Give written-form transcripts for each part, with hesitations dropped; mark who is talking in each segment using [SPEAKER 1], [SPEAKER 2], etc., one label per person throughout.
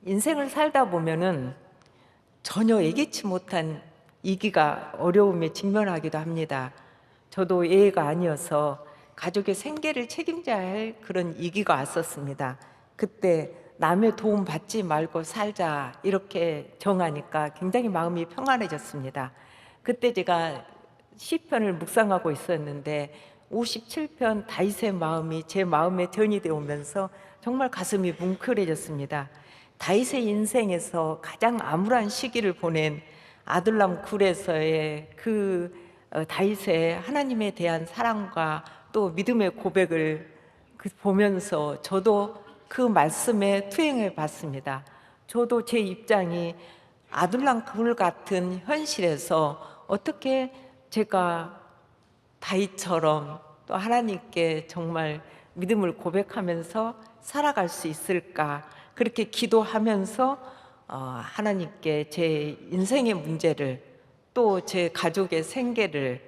[SPEAKER 1] 인생을 살다 보면은 전혀 예기치 못한 위기가 어려움에 직면하기도 합니다. 저도 예외가 아니어서 가족의 생계를 책임져야 할 그런 위기가 왔었습니다. 그때 남의 도움 받지 말고 살자 이렇게 정하니까 굉장히 마음이 평안해졌습니다. 그때 제가 시편을 묵상하고 있었는데 57편 다윗의 마음이 제 마음에 전이되어 오면서 정말 가슴이 뭉클해졌습니다. 다윗의 인생에서 가장 암울한 시기를 보낸 아둘람 굴에서의 다윗의 하나님에 대한 사랑과 또 믿음의 고백을 보면서 저도 그 말씀에 투영해 봤습니다. 저도 제 입장이 아둘람 굴 같은 현실에서 어떻게 제가 다윗처럼 또 하나님께 정말 믿음을 고백하면서 살아갈 수 있을까, 그렇게 기도하면서 하나님께 제 인생의 문제를 또 제 가족의 생계를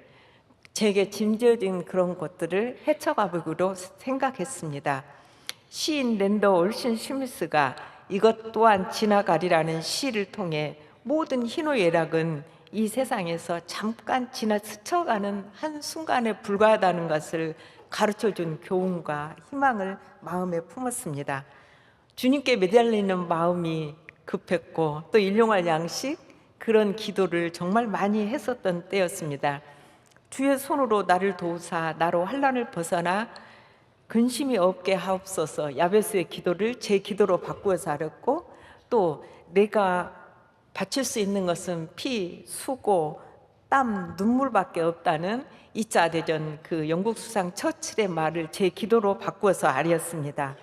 [SPEAKER 1] 제게 짐져진 그런 것들을 헤쳐가보기로 생각했습니다. 시인 랜더 올신 스미스가 이것 또한 지나가리라는 시를 통해 모든 희노애락은 이 세상에서 잠깐 지나 스쳐가는 한순간에 불과하다는 것을 가르쳐준 교훈과 희망을 마음에 품었습니다. 주님께 매달리는 마음이 급했고 또 일용할 양식, 그런 기도를 정말 많이 했었던 때였습니다. 주의 손으로 나를 도우사 나로 환난을 벗어나 근심이 없게 하옵소서, 야베스의 기도를 제 기도로 바꾸어서 하렸고, 또 내가 바칠 수 있는 것은 피, 수고, 땀, 눈물밖에 없다는 2차 대전 그 영국 수상 처칠의 말을 제 기도로 바꾸어서 아뢰었습니다.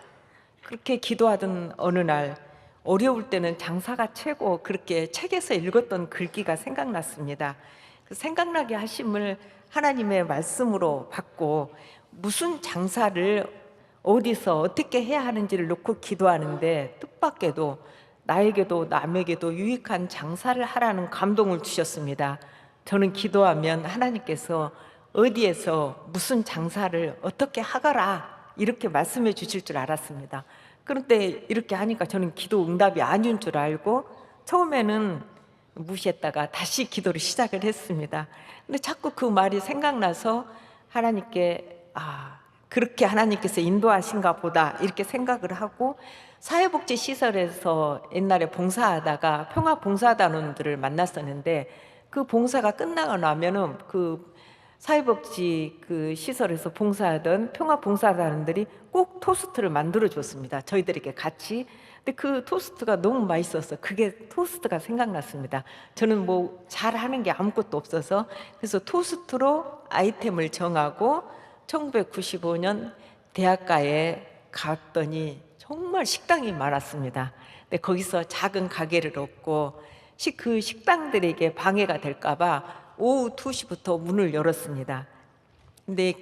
[SPEAKER 1] 그렇게 기도하던 어느 날 어려울 때는 장사가 최고, 그렇게 책에서 읽었던 글귀가 생각났습니다. 그 생각나게 하심을 하나님의 말씀으로 받고 무슨 장사를 어디서 어떻게 해야 하는지를 놓고 기도하는데 뜻밖에도 나에게도 남에게도 유익한 장사를 하라는 감동을 주셨습니다. 저는 기도하면 하나님께서 어디에서 무슨 장사를 어떻게 하거라 이렇게 말씀해 주실 줄 알았습니다. 그런데 이렇게 하니까 저는 기도 응답이 아닌 줄 알고 처음에는 무시했다가 다시 기도를 시작을 했습니다. 근데 자꾸 그 말이 생각나서 하나님께 그렇게 하나님께서 인도하신가 보다 이렇게 생각을 하고, 사회복지 시설에서 옛날에 봉사하다가 평화봉사단원들을 만났었는데 그 봉사가 끝나고 나면은 그 사회복지 그 시설에서 봉사하던 평화봉사단원들이 꼭 토스트를 만들어 줬습니다. 저희들에게 같이. 근데 그 토스트가 너무 맛있어서 그게 토스트가 생각났습니다. 저는 뭐 잘하는 게 아무것도 없어서 그래서 토스트로 아이템을 정하고 1995년 대학가에 갔더니 정말 식당이 많았습니다. 근데 거기서 작은 가게를 얻고 그 식당들에게 방해가 될까봐 오후 2시부터 문을 열었습니다. 근데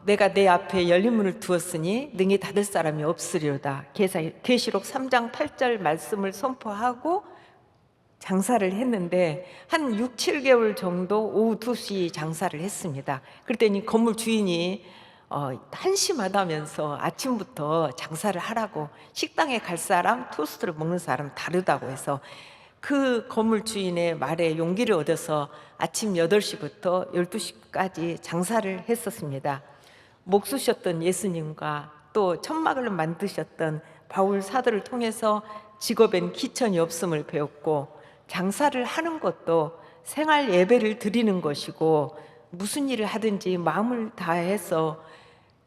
[SPEAKER 1] 내가 내 앞에 열린 문을 두었으니 능히 닫을 사람이 없으리로다. 계시록 3장 8절 말씀을 선포하고 장사를 했는데 한 6, 7개월 정도 오후 2시 장사를 했습니다. 그랬더니 건물 주인이 한심하다면서 아침부터 장사를 하라고, 식당에 갈 사람, 토스트를 먹는 사람 다르다고 해서 그 건물 주인의 말에 용기를 얻어서 아침 8시부터 12시까지 장사를 했었습니다. 목수셨던 예수님과 또 천막을 만드셨던 바울 사도를 통해서 직업엔 기천이 없음을 배웠고, 장사를 하는 것도 생활 예배를 드리는 것이고 무슨 일을 하든지 마음을 다해서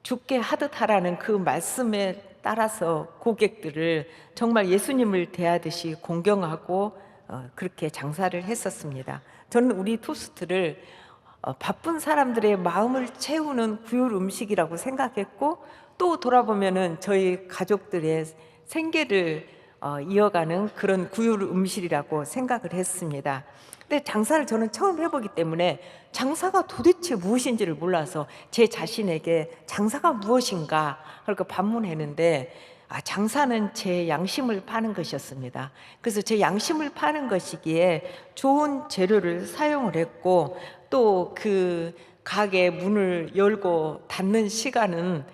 [SPEAKER 1] 죽게 하듯 하라는 그 말씀에 따라서 고객들을 정말 예수님을 대하듯이 공경하고 그렇게 장사를 했었습니다. 저는 우리 토스트를 바쁜 사람들의 마음을 채우는 구휼 음식이라고 생각했고, 또 돌아보면은 저희 가족들의 생계를 이어가는 그런 구휼 음식이라고 생각을 했습니다. 근데 장사를 저는 처음 해보기 때문에 장사가 도대체 무엇인지를 몰라서 제 자신에게 장사가 무엇인가 그렇게 반문했는데, 장사는 제 양심을 파는 것이었습니다. 그래서 제 양심을 파는 것이기에 좋은 재료를 사용을 했고, 또 그 가게 문을 열고 닫는 시간은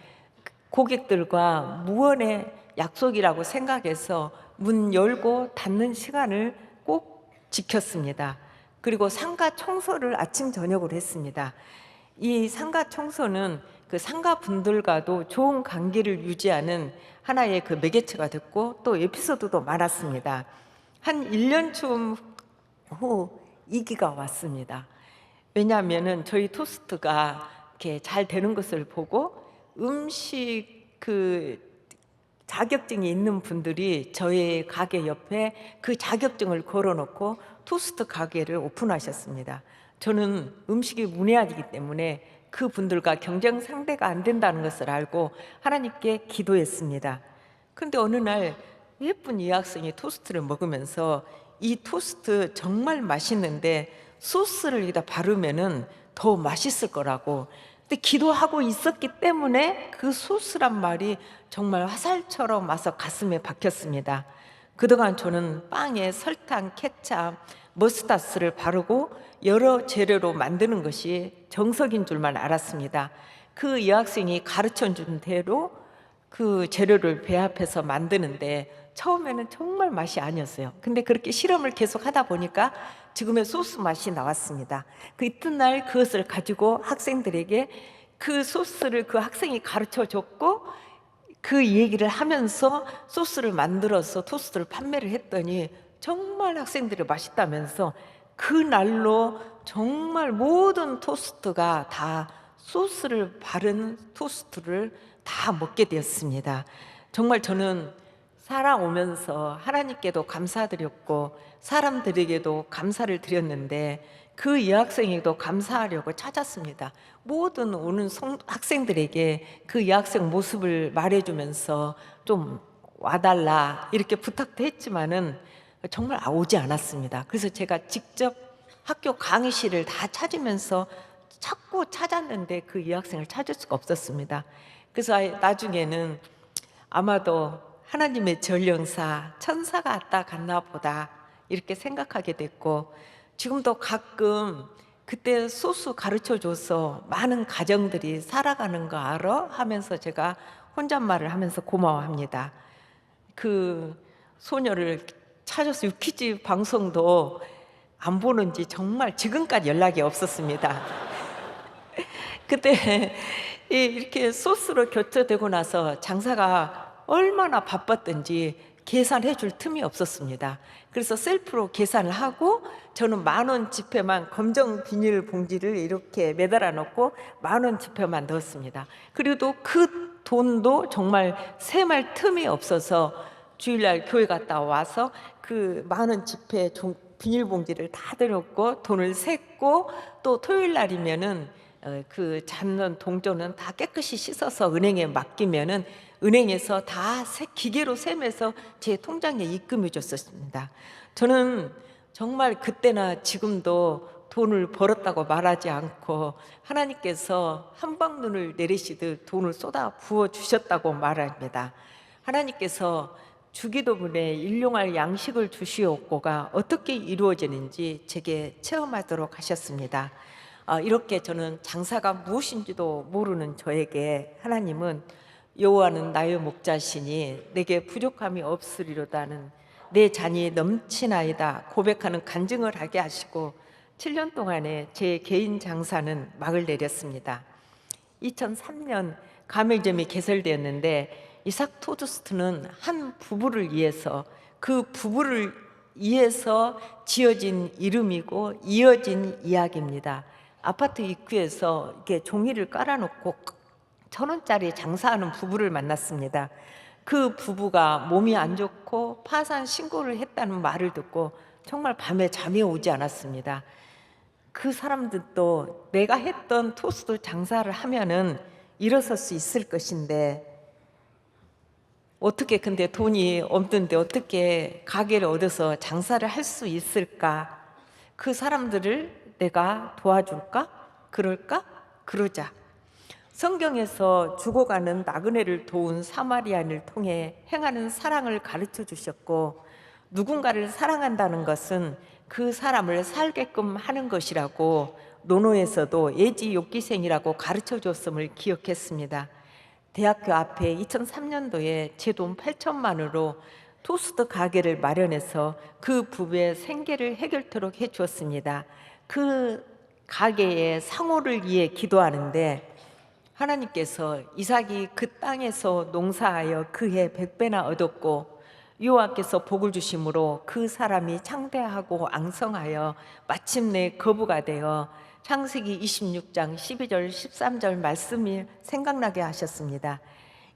[SPEAKER 1] 고객들과 무언의 약속이라고 생각해서 문 열고 닫는 시간을 꼭 지켰습니다. 그리고 상가 청소를 아침 저녁으로 했습니다. 이 상가 청소는 그 상가 분들과도 좋은 관계를 유지하는 하나의 그 매개체가 됐고 또 에피소드도 많았습니다. 한 1년쯤 후 이기가 왔습니다. 왜냐하면은 저희 토스트가 이렇게 잘 되는 것을 보고 음식 그 자격증이 있는 분들이 저희 가게 옆에 그 자격증을 걸어놓고 토스트 가게를 오픈하셨습니다. 저는 음식이 문외한이기 때문에 그 분들과 경쟁 상대가 안 된다는 것을 알고 하나님께 기도했습니다. 그런데 어느 날 예쁜 이 학생이 토스트를 먹으면서 이 토스트 정말 맛있는데 소스를 여기다 바르면은 더 맛있을 거라고. 근데 기도하고 있었기 때문에 그 소스란 말이 정말 화살처럼 와서 가슴에 박혔습니다. 그동안 저는 빵에 설탕, 케찹, 머스타스를 바르고 여러 재료로 만드는 것이 정석인 줄만 알았습니다. 그 여학생이 가르쳐 준 대로 그 재료를 배합해서 만드는데 처음에는 정말 맛이 아니었어요. 근데 그렇게 실험을 계속 하다 보니까 지금의 소스 맛이 나왔습니다. 그 이튿날 그것을 가지고 학생들에게 그 소스를 그 학생이 가르쳐 줬고 그 얘기를 하면서 소스를 만들어서 토스트를 판매를 했더니 정말 학생들이 맛있다면서 그 날로 정말 모든 토스트가 다 소스를 바른 토스트를 다 먹게 되었습니다. 정말 저는 살아오면서 하나님께도 감사드렸고 사람들에게도 감사를 드렸는데 그 여학생에게도 감사하려고 찾았습니다. 모든 오는 학생들에게 그 여학생 모습을 말해주면서 좀 와달라 이렇게 부탁도 했지만은 정말 오지 않았습니다. 그래서 제가 직접 학교 강의실을 다 찾으면서 자꾸 찾았는데 그 여학생을 찾을 수가 없었습니다. 그래서 나중에는 아마도 하나님의 전령사 천사가 왔다 갔나 보다 이렇게 생각하게 됐고 지금도 가끔 그때 소스 가르쳐줘서 많은 가정들이 살아가는 거 알아? 하면서 제가 혼잣말을 하면서 고마워합니다. 그 소녀를 찾아서 유퀴즈 방송도 안 보는지 정말 지금까지 연락이 없었습니다. 그때 이렇게 소스로 교체되고 나서 장사가 얼마나 바빴던지 계산해 줄 틈이 없었습니다. 그래서 셀프로 계산을 하고 저는 10,000원 지폐만 검정 비닐 봉지를 이렇게 매달아 놓고 10,000원 지폐만 넣었습니다. 그래도 그 돈도 정말 셈할 틈이 없어서 주일날 교회 갔다 와서 그 10,000원 지폐 비닐봉지를 다 들었고 돈을 셌고 또 토요일 날이면은 그 잡는 동전은 다 깨끗이 씻어서 은행에 맡기면은 은행에서 다 기계로 세면서 제 통장에 입금해 줬었습니다. 저는 정말 그때나 지금도 돈을 벌었다고 말하지 않고 하나님께서 한방눈을 내리시듯 돈을 쏟아 부어 주셨다고 말합니다. 하나님께서 주기도문에 일용할 양식을 주시옵고가 어떻게 이루어지는지 제게 체험하도록 하셨습니다. 이렇게 저는 장사가 무엇인지도 모르는 저에게 하나님은 여호와는 나의 목자시니 내게 부족함이 없으리로다는 내 잔이 넘치나이다 고백하는 간증을 하게 하시고 7년 동안에 제 개인 장사는 막을 내렸습니다. 2003년 가맹점이 개설되었는데 이삭 토드스트는 한 부부를 위해서 그 부부를 위해서 지어진 이름이고 이어진 이야기입니다. 아파트 입구에서 이렇게 종이를 깔아놓고 1,000원짜리 장사하는 부부를 만났습니다. 그 부부가 몸이 안 좋고 파산 신고를 했다는 말을 듣고 정말 밤에 잠이 오지 않았습니다. 그 사람들도 내가 했던 토스트 장사를 하면은 일어설 수 있을 것인데 어떻게 근데 돈이 없는데 어떻게 가게를 얻어서 장사를 할 수 있을까? 그 사람들을 내가 도와줄까? 그럴까? 그러자. 성경에서 죽어가는 나그네를 도운 사마리아인을 통해 행하는 사랑을 가르쳐 주셨고 누군가를 사랑한다는 것은 그 사람을 살게끔 하는 것이라고 논어에서도 예지욕기생이라고 가르쳐 줬음을 기억했습니다. 대학교 앞에 2003년도에 제 돈 8천만 원으로 토스트 가게를 마련해서 그 부부의 생계를 해결토록 해주었습니다. 그 가게의 상호를 위해 기도하는데 하나님께서 이삭이 그 땅에서 농사하여 그해 100배나 얻었고 여호와께서 복을 주심으로 그 사람이 창대하고 앙성하여 마침내 거부가 되어 창세기 26장 12절 13절 말씀이 생각나게 하셨습니다.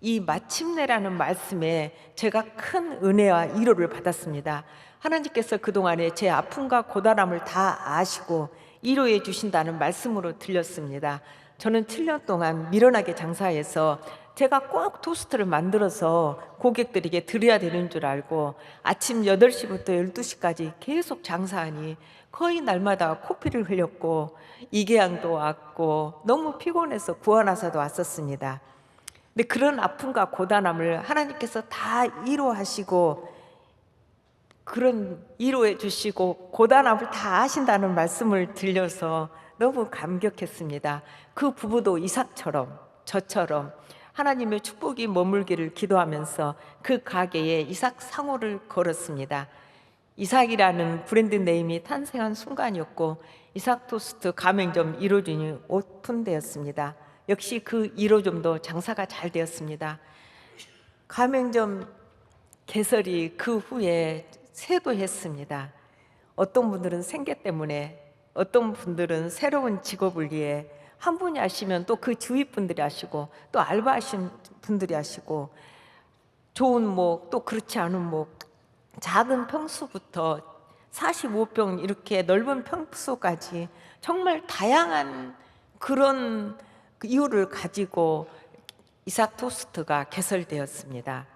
[SPEAKER 1] 이 마침내라는 말씀에 제가 큰 은혜와 위로를 받았습니다. 하나님께서 그동안에 제 아픔과 고단함을 다 아시고 위로해 주신다는 말씀으로 들렸습니다. 저는 7년 동안 미련하게 장사해서 제가 꼭 토스트를 만들어서 고객들에게 드려야 되는 줄 알고 아침 8시부터 12시까지 계속 장사하니 거의 날마다 코피를 흘렸고 이계양도 왔고 너무 피곤해서 구원하사도 왔었습니다. 근데 그런 아픔과 고단함을 하나님께서 다 위로하시고 그런 위로해 주시고 고단함을 다 아신다는 말씀을 들려서 너무 감격했습니다. 그 부부도 이삭처럼 저처럼 하나님의 축복이 머물기를 기도하면서 그 가게에 이삭 상호를 걸었습니다. 이삭이라는 브랜드 네임이 탄생한 순간이었고 이삭 토스트 가맹점 1호점이 오픈되었습니다. 역시 그 1호점도 장사가 잘 되었습니다. 가맹점 개설이 그 후에 쇄도했습니다. 어떤 분들은 생계 때문에, 어떤 분들은 새로운 직업을 위해, 한 분이 하시면 또 그 주위 분들이 하시고 또 알바하신 분들이 하시고 좋은 목 또 그렇지 않은 목 작은 평수부터 45평 이렇게 넓은 평수까지 정말 다양한 그런 이유를 가지고 이삭 토스트가 개설되었습니다.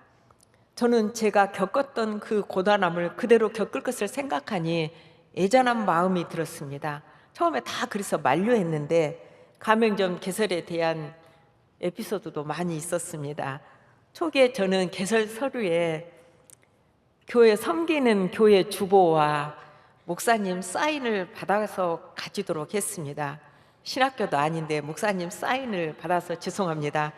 [SPEAKER 1] 저는 제가 겪었던 그 고단함을 그대로 겪을 것을 생각하니 애잔한 마음이 들었습니다. 처음에 다 그래서 만류했는데 가맹점 개설에 대한 에피소드도 많이 있었습니다. 초기에 저는 개설 서류에 교회 섬기는 교회 주보와 목사님 사인을 받아서 가지도록 했습니다. 신학교도 아닌데 목사님 사인을 받아서 죄송합니다.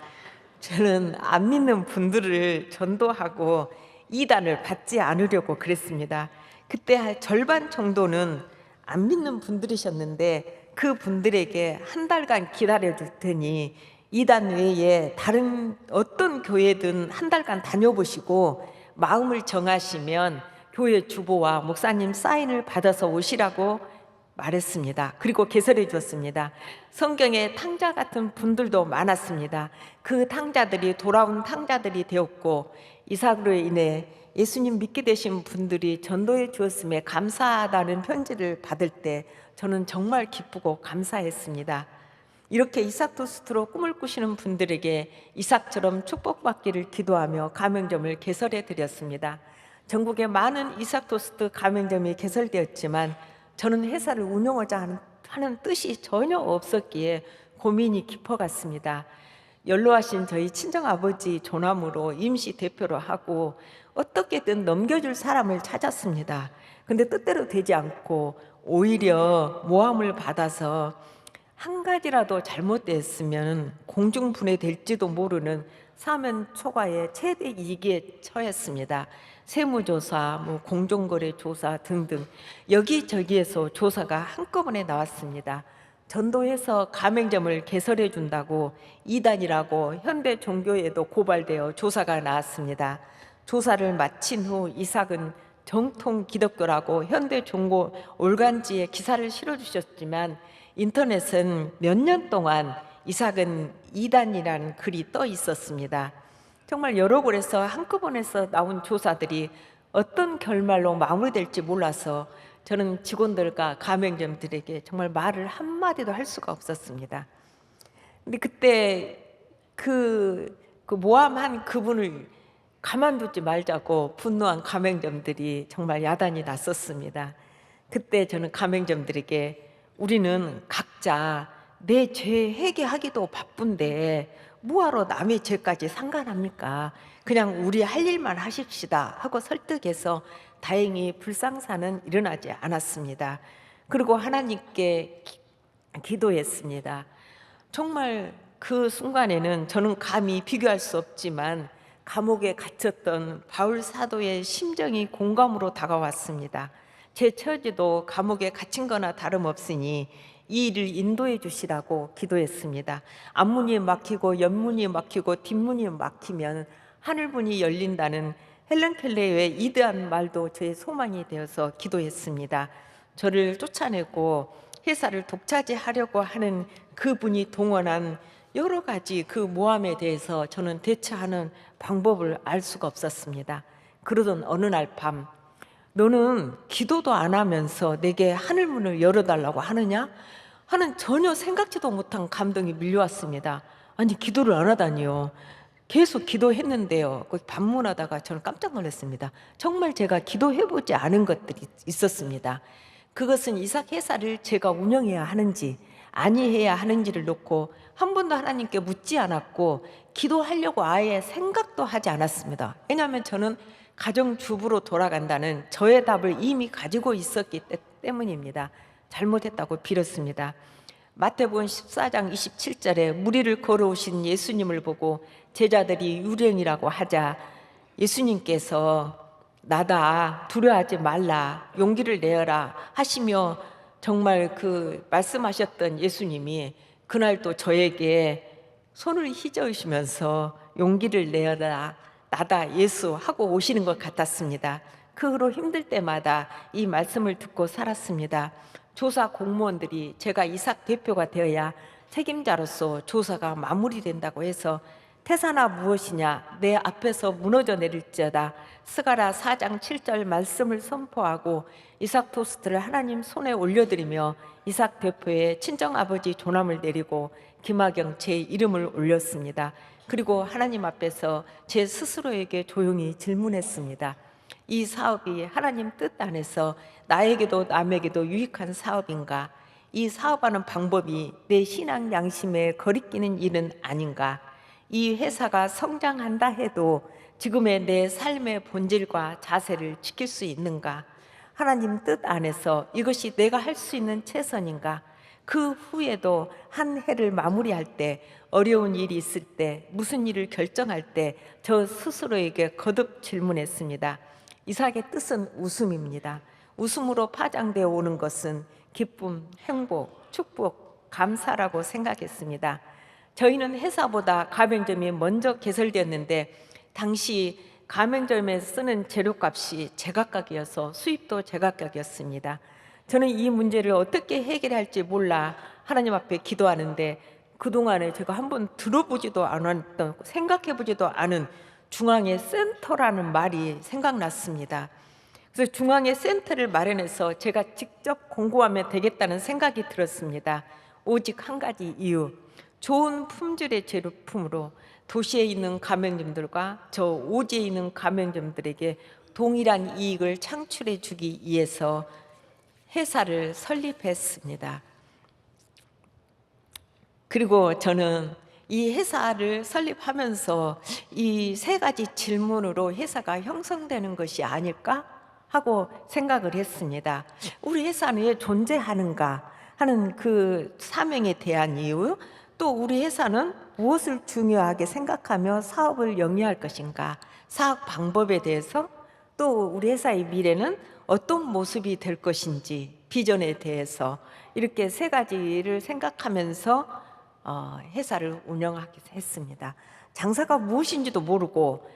[SPEAKER 1] 저는 안 믿는 분들을 전도하고 이단을 받지 않으려고 그랬습니다. 그때 절반 정도는 안 믿는 분들이셨는데 그 분들에게 한 달간 기다려 줄 테니 이단 외에 다른 어떤 교회든 한 달간 다녀보시고 마음을 정하시면 교회 주보와 목사님 사인을 받아서 오시라고 말했습니다. 그리고 개설해 주었습니다. 성경에 탕자 같은 분들도 많았습니다. 그 탕자들이 돌아온 탕자들이 되었고 이삭으로 인해 예수님 믿게 되신 분들이 전도해 주었음에 감사하다는 편지를 받을 때 저는 정말 기쁘고 감사했습니다. 이렇게 이삭 토스트로 꿈을 꾸시는 분들에게 이삭처럼 축복받기를 기도하며 가맹점을 개설해 드렸습니다. 전국에 많은 이삭 토스트 가맹점이 개설되었지만 저는 회사를 운영하자 하는 뜻이 전혀 없었기에 고민이 깊어갔습니다. 연로하신 저희 친정아버지 조남으로 임시 대표로 하고 어떻게든 넘겨줄 사람을 찾았습니다. 근데 뜻대로 되지 않고 오히려 모함을 받아서 한 가지라도 잘못됐으면 공중분해될지도 모르는 사면 초과의 최대 이익에 처했습니다. 세무조사, 공정거래조사 등등 여기저기에서 조사가 한꺼번에 나왔습니다. 전도해서 가맹점을 개설해 준다고 이단이라고 현대 종교에도 고발되어 조사가 나왔습니다. 조사를 마친 후 이삭은 정통 기독교라고 현대 종교 올간지에 기사를 실어주셨지만 인터넷은 몇 년 동안 이삭은 이단이라는 글이 떠 있었습니다. 정말 여러 곳에서 한꺼번에서 나온 조사들이 어떤 결말로 마무리될지 몰라서 저는 직원들과 가맹점들에게 정말 말을 한마디도 할 수가 없었습니다. 근데 그때 그 모함한 그분을 가만두지 말자고 분노한 가맹점들이 정말 야단이 났었습니다. 그때 저는 가맹점들에게 우리는 각자 내 죄 회개하기도 바쁜데 뭐하러 남의 죄까지 상관합니까? 그냥 우리 할 일만 하십시다 하고 설득해서 다행히 불상사는 일어나지 않았습니다. 그리고 하나님께 기도했습니다. 정말 그 순간에는 저는 감히 비교할 수 없지만 감옥에 갇혔던 바울 사도의 심정이 공감으로 다가왔습니다. 제 처지도 감옥에 갇힌 거나 다름없으니 이 일을 인도해 주시라고 기도했습니다. 앞문이 막히고 옆문이 막히고 뒷문이 막히면 하늘문이 열린다는 헬렌 켈러의 위대한 말도 저의 소망이 되어서 기도했습니다. 저를 쫓아내고 회사를 독차지하려고 하는 그분이 동원한 여러 가지 그 모함에 대해서 저는 대처하는 방법을 알 수가 없었습니다. 그러던 어느 날 밤, 너는 기도도 안 하면서 내게 하늘문을 열어달라고 하느냐? 하는 전혀 생각지도 못한 감동이 밀려왔습니다. 아니, 기도를 안 하다니요. 계속 기도했는데요. 거기 반문하다가 저는 깜짝 놀랐습니다. 정말 제가 기도해보지 않은 것들이 있었습니다. 그것은 이삭 회사를 제가 운영해야 하는지 아니해야 하는지를 놓고 한 번도 하나님께 묻지 않았고 기도하려고 아예 생각도 하지 않았습니다. 왜냐하면 저는 가정주부로 돌아간다는 저의 답을 이미 가지고 있었기 때문입니다. 잘못했다고 빌었습니다. 마태복음 14장 27절에 무리를 걸어오신 예수님을 보고 제자들이 유령이라고 하자 예수님께서 나다, 두려워하지 말라, 용기를 내어라 하시며 정말 그 말씀하셨던 예수님이 그날 또 저에게 손을 휘저으시면서 용기를 내어라, 나다 예수 하고 오시는 것 같았습니다. 그 후로 힘들 때마다 이 말씀을 듣고 살았습니다. 조사 공무원들이 제가 이삭 대표가 되어야 책임자로서 조사가 마무리된다고 해서 태사나 무엇이냐, 내 앞에서 무너져 내릴지어다 스가랴 4장 7절 말씀을 선포하고 이삭 토스트를 하나님 손에 올려드리며 이삭 대표의 친정아버지 조남을 내리고 김하경 제 이름을 올렸습니다. 그리고 하나님 앞에서 제 스스로에게 조용히 질문했습니다. 이 사업이 하나님 뜻 안에서 나에게도 남에게도 유익한 사업인가? 이 사업하는 방법이 내 신앙 양심에 거리끼는 일은 아닌가? 이 회사가 성장한다 해도 지금의 내 삶의 본질과 자세를 지킬 수 있는가? 하나님 뜻 안에서 이것이 내가 할 수 있는 최선인가? 그 후에도 한 해를 마무리할 때, 어려운 일이 있을 때, 무슨 일을 결정할 때 저 스스로에게 거듭 질문했습니다. 이삭의 뜻은 웃음입니다. 웃음으로 파장되어 오는 것은 기쁨, 행복, 축복, 감사라고 생각했습니다. 저희는 회사보다 가맹점이 먼저 개설되었는데 당시 가맹점에 쓰는 재료값이 제각각이어서 수입도 제각각이었습니다. 저는 이 문제를 어떻게 해결할지 몰라 하나님 앞에 기도하는데 그동안에 제가 한번 들어보지도 않았던, 생각해보지도 않은 중앙의 센터라는 말이 생각났습니다. 그래서 중앙의 센터를 마련해서 제가 직접 공부하면 되겠다는 생각이 들었습니다. 오직 한 가지 이유, 좋은 품질의 제품으로 도시에 있는 가맹점들과 저 오지에 있는 가맹점들에게 동일한 이익을 창출해 주기 위해서 회사를 설립했습니다. 그리고 저는 이 회사를 설립하면서 이 세 가지 질문으로 회사가 형성되는 것이 아닐까 하고 생각을 했습니다. 우리 회사는 왜 존재하는가 하는 그 사명에 대한 이유, 또 우리 회사는 무엇을 중요하게 생각하며 사업을 영위할 것인가, 사업 방법에 대해서, 또 우리 회사의 미래는 어떤 모습이 될 것인지 비전에 대해서 이렇게 세 가지를 생각하면서 회사를 운영하게 했습니다. 장사가 무엇인지도 모르고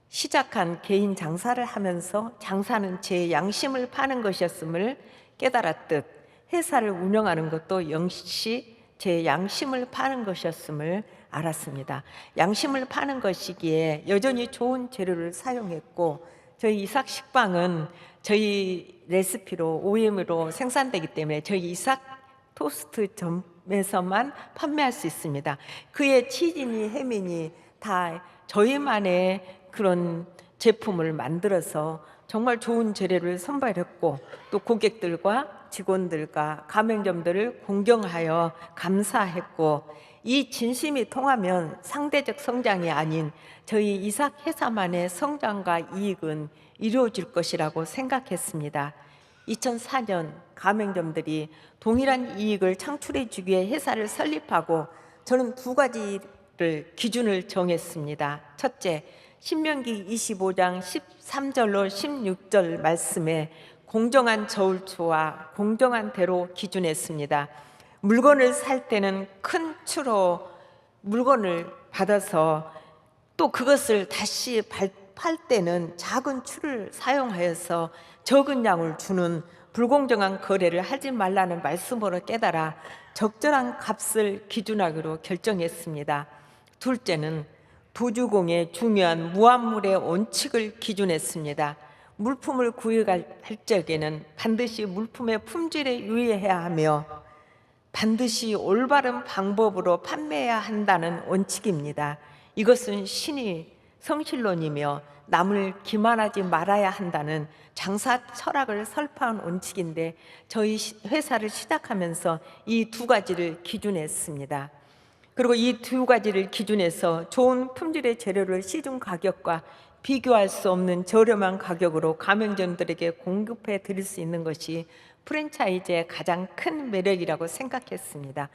[SPEAKER 1] 시작한 개인 장사를 하면서 장사는 제 양심을 파는 것이었음을 깨달았듯 회사를 운영하는 것도 역시 제 양심을 파는 것이었음을 알았습니다. 양심을 파는 것이기에 여전히 좋은 재료를 사용했고 저희 이삭 식빵은 저희 레시피로 OEM으로 생산되기 때문에 저희 이삭 토스트점에서만 판매할 수 있습니다. 그의 치즈니 햄이니 다 저희만의 그런 제품을 만들어서 정말 좋은 재료를 선발했고 또 고객들과 직원들과 가맹점들을 공경하여 감사했고 이 진심이 통하면 상대적 성장이 아닌 저희 이삭 회사만의 성장과 이익은 이루어질 것이라고 생각했습니다. 2004년 가맹점들이 동일한 이익을 창출해 주기 위해 회사를 설립하고 저는 두 가지를 기준을 정했습니다. 첫째, 신명기 25장 13절로 16절 말씀에 공정한 저울추와 공정한 대로 기준했습니다. 물건을 살 때는 큰 추로 물건을 받아서 또 그것을 다시 팔 때는 작은 추를 사용하여서 적은 양을 주는 불공정한 거래를 하지 말라는 말씀으로 깨달아 적절한 값을 기준하기로 결정했습니다. 둘째는 도주공의 중요한 무한물의 원칙을 기준했습니다. 물품을 구입할 적에는 반드시 물품의 품질에 유의해야 하며 반드시 올바른 방법으로 판매해야 한다는 원칙입니다. 이것은 신의 성실론이며 남을 기만하지 말아야 한다는 장사 철학을 설파한 원칙인데 저희 회사를 시작하면서 이 두 가지를 기준했습니다. 그리고 이 두 가지를 기준해서 좋은 품질의 재료를 시중 가격과 비교할 수 없는 저렴한 가격으로 가맹점들에게 공급해 드릴 수 있는 것이 프랜차이즈의 가장 큰 매력이라고 생각했습니다.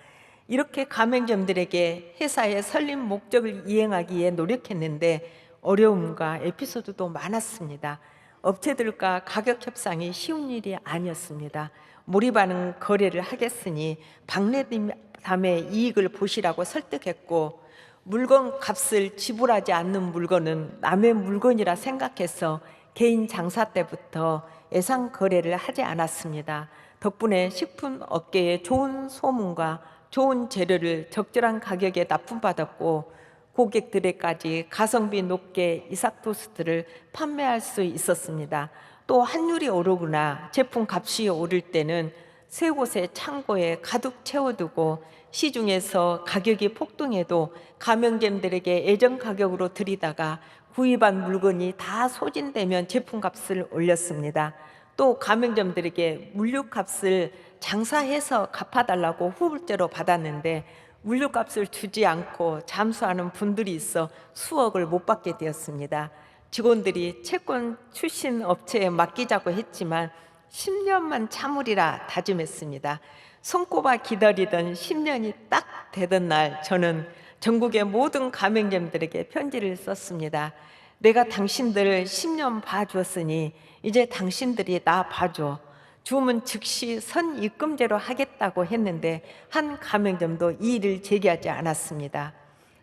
[SPEAKER 1] 이렇게 가맹점들에게 회사의 설립 목적을 이행하기 위해 노력했는데 어려움과 에피소드도 많았습니다. 업체들과 가격 협상이 쉬운 일이 아니었습니다. 몰입하는 거래를 하겠으니 박내담의 이익을 보시라고 설득했고 물건 값을 지불하지 않는 물건은 남의 물건이라 생각해서 개인 장사 때부터 예상 거래를 하지 않았습니다. 덕분에 식품 업계에 좋은 소문과 좋은 재료를 적절한 가격에 납품받았고 고객들에까지 가성비 높게 이삭 토스트를 판매할 수 있었습니다. 또 환율이 오르거나 제품 값이 오를 때는 세 곳의 창고에 가득 채워두고 시중에서 가격이 폭등해도 가맹점들에게 예전 가격으로 드리다가 구입한 물건이 다 소진되면 제품값을 올렸습니다. 또 가맹점들에게 물류값을 장사해서 갚아달라고 후불제로 받았는데 물류값을 주지 않고 잠수하는 분들이 있어 수억을 못 받게 되었습니다. 직원들이 채권 출신 업체에 맡기자고 했지만 10년만 참으리라 다짐했습니다. 손꼽아 기다리던 10년이 딱 되던 날 저는 전국의 모든 가맹점들에게 편지를 썼습니다. 내가 당신들을 10년 봐주었으니 이제 당신들이 나 봐줘. 주문 즉시 선입금제로 하겠다고 했는데 한 가맹점도 이의를 제기하지 않았습니다.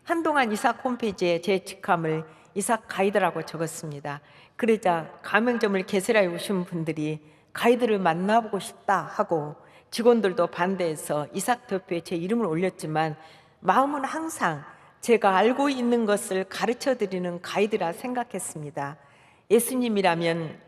[SPEAKER 1] 한동안 이삭 홈페이지에 제 직함을 이삭 가이드라고 적었습니다. 그러자 가맹점을 개설해 오신 분들이 가이드를 만나보고 싶다 하고 직원들도 반대해서 이삭 대표에 제 이름을 올렸지만 마음은 항상 제가 알고 있는 것을 가르쳐드리는 가이드라 생각했습니다. 예수님이라면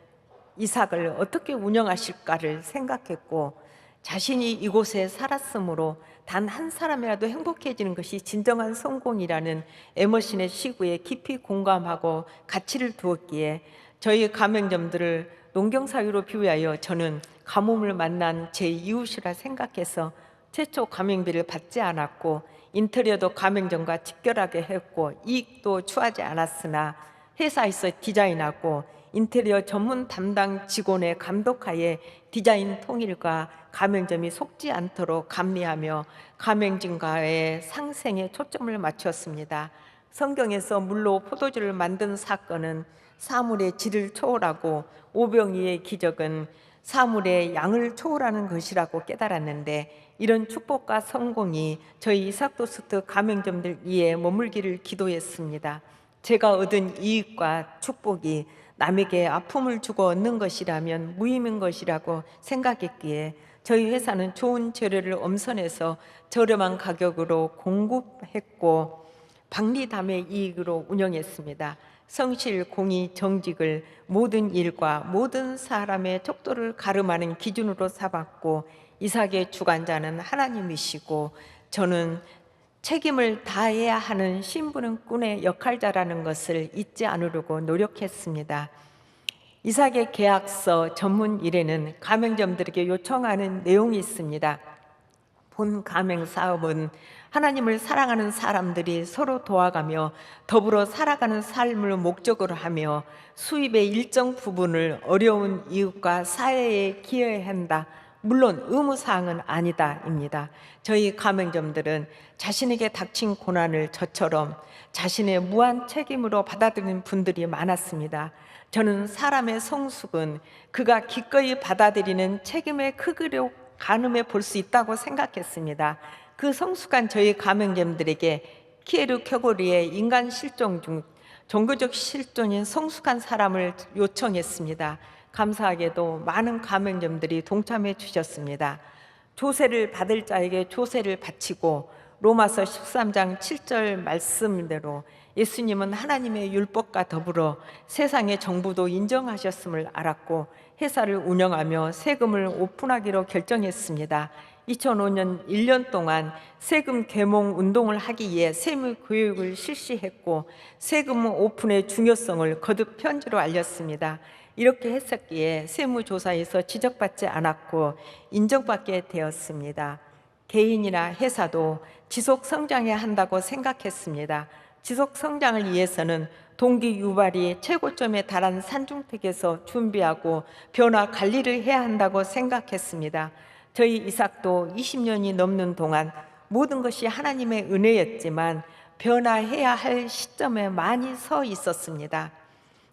[SPEAKER 1] 이삭을 어떻게 운영하실까를 생각했고 자신이 이곳에 살았으므로 단 한 사람이라도 행복해지는 것이 진정한 성공이라는 에머신의 시구에 깊이 공감하고 가치를 두었기에 저희 가맹점들을 농경사회로 비유하여 저는 가뭄을 만난 제 이웃이라 생각해서 최초 가맹비를 받지 않았고 인테리어도 가맹점과 직결하게 했고 이익도 추하지 않았으나 회사에서 디자인하고 인테리어 전문 담당 직원의 감독하에 디자인 통일과 가맹점이 속지 않도록 감리하며 가맹점과의 상생에 초점을 맞췄습니다. 성경에서 물로 포도주를 만든 사건은 사물의 질을 초월하고 오병이의 기적은 사물의 양을 초월하는 것이라고 깨달았는데 이런 축복과 성공이 저희 이삭토스트 가맹점들 위에 머물기를 기도했습니다. 제가 얻은 이익과 축복이 남에게 아픔을 주고 얻는 것이라면 무의미한 것이라고 생각했기에 저희 회사는 좋은 재료를 엄선해서 저렴한 가격으로 공급했고 박리담의 이익으로 운영했습니다. 성실, 공의, 정직을 모든 일과 모든 사람의 척도를 가름하는 기준으로 삼았고 이삭의 주관자는 하나님이시고 저는 책임을 다해야 하는 신부는 역할자라는 것을 잊지 않으려고 노력했습니다. 이삭의 계약서 전문 일에는 가맹점들에게 요청하는 내용이 있습니다. 본 가맹 사업은 하나님을 사랑하는 사람들이 서로 도와가며 더불어 살아가는 삶을 목적으로 하며 수입의 일정 부분을 어려운 이웃과 사회에 기여해야 한다. 물론 의무사항은 아니다입니다. 저희 가맹점들은 자신에게 닥친 고난을 저처럼 자신의 무한 책임으로 받아들이는 분들이 많았습니다. 저는 사람의 성숙은 그가 기꺼이 받아들이는 책임의 크기로 가늠해 볼 수 있다고 생각했습니다. 그 성숙한 저희 가맹점들에게 키에르 켜고리의 인간 실종 중 종교적 실존인 성숙한 사람을 요청했습니다. 감사하게도 많은 가맹점들이 동참해 주셨습니다. 조세를 받을 자에게 조세를 바치고 로마서 13장 7절 말씀대로 예수님은 하나님의 율법과 더불어 세상의 정부도 인정하셨음을 알았고 회사를 운영하며 세금을 오픈하기로 결정했습니다. 2005년 1년 동안 세금 계몽 운동을 하기 위해 세무 교육을 실시했고 세금 오픈의 중요성을 거듭 편지로 알렸습니다. 이렇게 했었기에 세무조사에서 지적받지 않았고 인정받게 되었습니다. 개인이나 회사도 지속 성장해야 한다고 생각했습니다. 지속 성장을 위해서는 동기 유발이 최고점에 달한 산중택에서 준비하고 변화 관리를 해야 한다고 생각했습니다. 저희 이삭도 20년이 넘는 동안 모든 것이 하나님의 은혜였지만 변화해야 할 시점에 많이 서 있었습니다.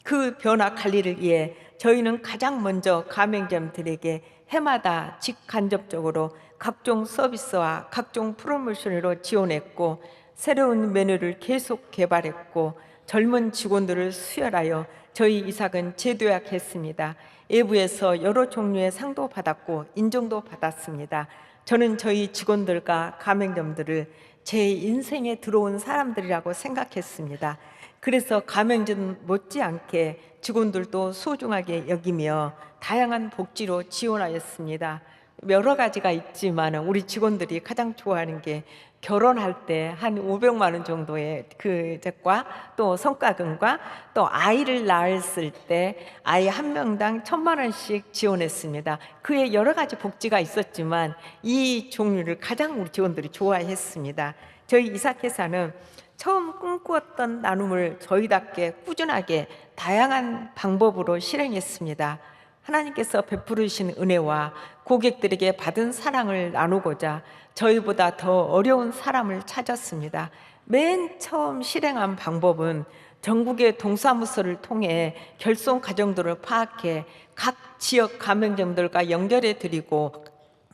[SPEAKER 1] 그 변화 관리를 위해 저희는 가장 먼저 가맹점들에게 해마다 직간접적으로 각종 서비스와 각종 프로모션으로 지원했고 새로운 메뉴를 계속 개발했고 젊은 직원들을 수혈하여 저희 이삭은 재도약했습니다. 외부에서 여러 종류의 상도 받았고 인정도 받았습니다. 저는 저희 직원들과 가맹점들을 제 인생에 들어온 사람들이라고 생각했습니다. 그래서 가맹점 못지않게 직원들도 소중하게 여기며 다양한 복지로 지원하였습니다. 여러 가지가 있지만 우리 직원들이 가장 좋아하는 게 결혼할 때 한 500만 원 정도의 그jet과 또 성과금과 또 아이를 낳았을 때 아이 한 명당 1,000만 원씩 지원했습니다. 그에 여러 가지 복지가 있었지만 이 종류를 가장 우리 직원들이 좋아했습니다. 저희 이삭회사는 처음 꿈꾸었던 나눔을 저희답게 꾸준하게 다양한 방법으로 실행했습니다. 하나님께서 베푸르신 은혜와 고객들에게 받은 사랑을 나누고자 저희보다 더 어려운 사람을 찾았습니다. 맨 처음 실행한 방법은 전국의 동사무소를 통해 결손 가정들을 파악해 각 지역 가맹점들과 연결해 드리고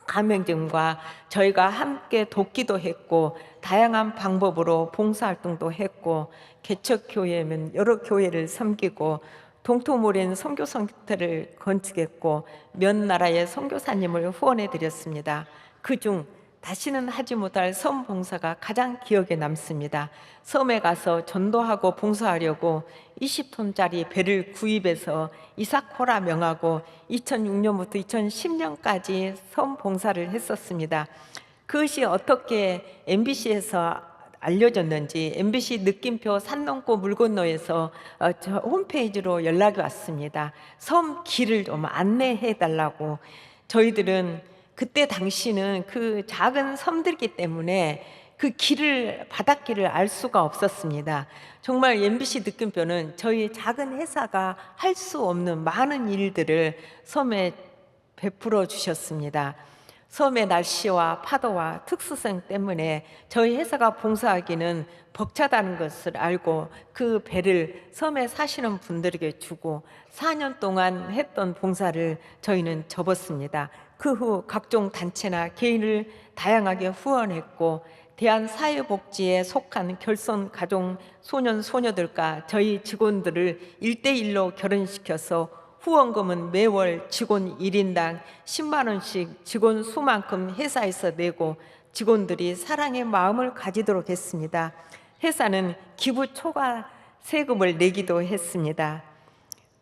[SPEAKER 1] 가맹점과 저희가 함께 돕기도 했고 다양한 방법으로 봉사활동도 했고 개척교회면 여러 교회를 섬기고 동토모린 선교센터를 건축했고 몇 나라의 선교사님을 후원해 드렸습니다. 그중 다시는 하지 못할 섬 봉사가 가장 기억에 남습니다. 섬에 가서 전도하고 봉사하려고 20톤짜리 배를 구입해서 이삭호라 명하고 2006년부터 2010년까지 섬 봉사를 했었습니다. 그것이 어떻게 MBC에서 알려졌는지 MBC 느낌표 산 넘고 물 건너에서 저 홈페이지로 연락이 왔습니다. 섬 길을 좀 안내해 달라고. 저희들은 그때 당시는 그 작은 섬들기 때문에 그 길을 바닷길을 알 수가 없었습니다. 정말 MBC 느낌표는 저희 작은 회사가 할 수 없는 많은 일들을 섬에 베풀어 주셨습니다. 섬의 날씨와 파도와 특수성 때문에 저희 회사가 봉사하기는 벅차다는 것을 알고 그 배를 섬에 사시는 분들에게 주고 4년 동안 했던 봉사를 저희는 접었습니다. 그 후 각종 단체나 개인을 다양하게 후원했고 대한사회복지에 속한 결손 가족 소년 소녀들과 저희 직원들을 1대1로 결혼시켜서 후원금은 매월 직원 1인당 10만 원씩 직원 수만큼 회사에서 내고 직원들이 사랑의 마음을 가지도록 했습니다. 회사는 기부 초과 세금을 내기도 했습니다.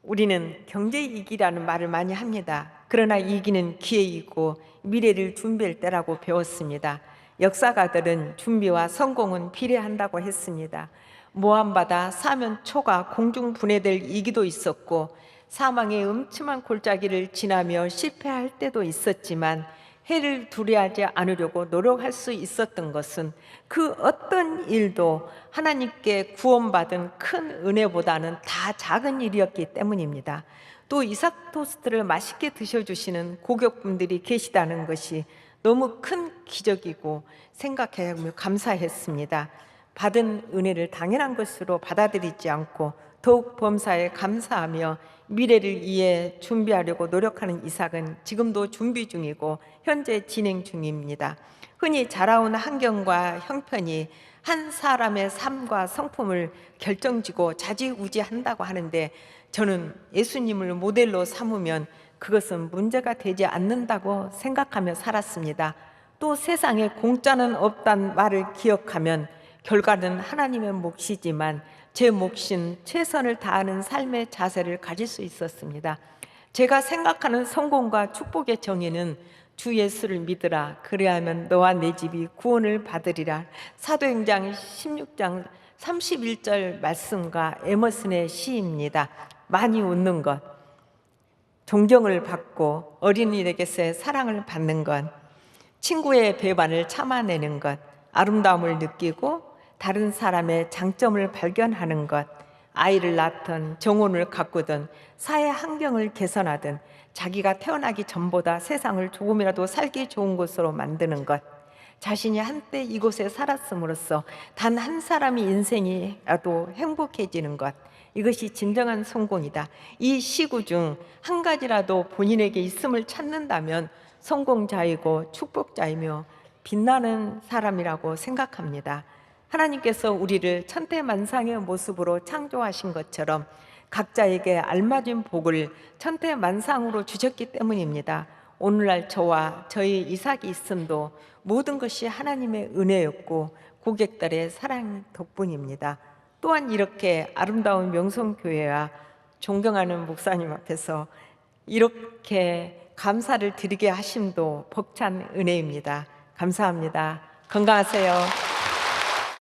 [SPEAKER 1] 우리는 경제이익이라는 말을 많이 합니다. 그러나 이익은 기회이고 미래를 준비할 때라고 배웠습니다. 역사가들은 준비와 성공은 비례한다고 했습니다. 모함받아 사면 초가 공중 분해될 이기도 있었고 사망의 음침한 골짜기를 지나며 실패할 때도 있었지만 해를 두려워하지 않으려고 노력할 수 있었던 것은 그 어떤 일도 하나님께 구원받은 큰 은혜보다는 다 작은 일이었기 때문입니다. 또 이삭 토스트를 맛있게 드셔주시는 고객분들이 계시다는 것이 너무 큰 기적이고 생각하며 감사했습니다. 받은 은혜를 당연한 것으로 받아들이지 않고 더욱 범사에 감사하며 미래를 위해 준비하려고 노력하는 이삭은 지금도 준비 중이고 현재 진행 중입니다. 흔히 자라온 환경과 형편이 한 사람의 삶과 성품을 결정지고 좌지우지한다고 하는데, 저는 예수님을 모델로 삼으면 그것은 문제가 되지 않는다고 생각하며 살았습니다. 또 세상에 공짜는 없단 말을 기억하면 결과는 하나님의 몫이지만 제 몫인 최선을 다하는 삶의 자세를 가질 수 있었습니다. 제가 생각하는 성공과 축복의 정의는 주 예수를 믿으라, 그리하면 너와 내 집이 구원을 받으리라, 사도행전 16장 31절 말씀과 에머슨의 시입니다. 많이 웃는 것, 존경을 받고 어린이에게서의 사랑을 받는 것, 친구의 배반을 참아내는 것, 아름다움을 느끼고 다른 사람의 장점을 발견하는 것, 아이를 낳든 정혼을 가꾸든 사회 환경을 개선하든 자기가 태어나기 전보다 세상을 조금이라도 살기 좋은 곳으로 만드는 것, 자신이 한때 이곳에 살았음으로써 단 한 사람의 인생이라도 행복해지는 것, 이것이 진정한 성공이다. 이 시구 중 한 가지라도 본인에게 있음을 찾는다면 성공자이고 축복자이며 빛나는 사람이라고 생각합니다. 하나님께서 우리를 천태만상의 모습으로 창조하신 것처럼 각자에게 알맞은 복을 천태만상으로 주셨기 때문입니다. 오늘날 저와 저희 이삭이 있음도 모든 것이 하나님의 은혜였고 고객들의 사랑 덕분입니다. 또한 이렇게 아름다운 명성교회와 존경하는 목사님 앞에서 이렇게 감사를 드리게 하심도 벅찬 은혜입니다. 감사합니다. 건강하세요.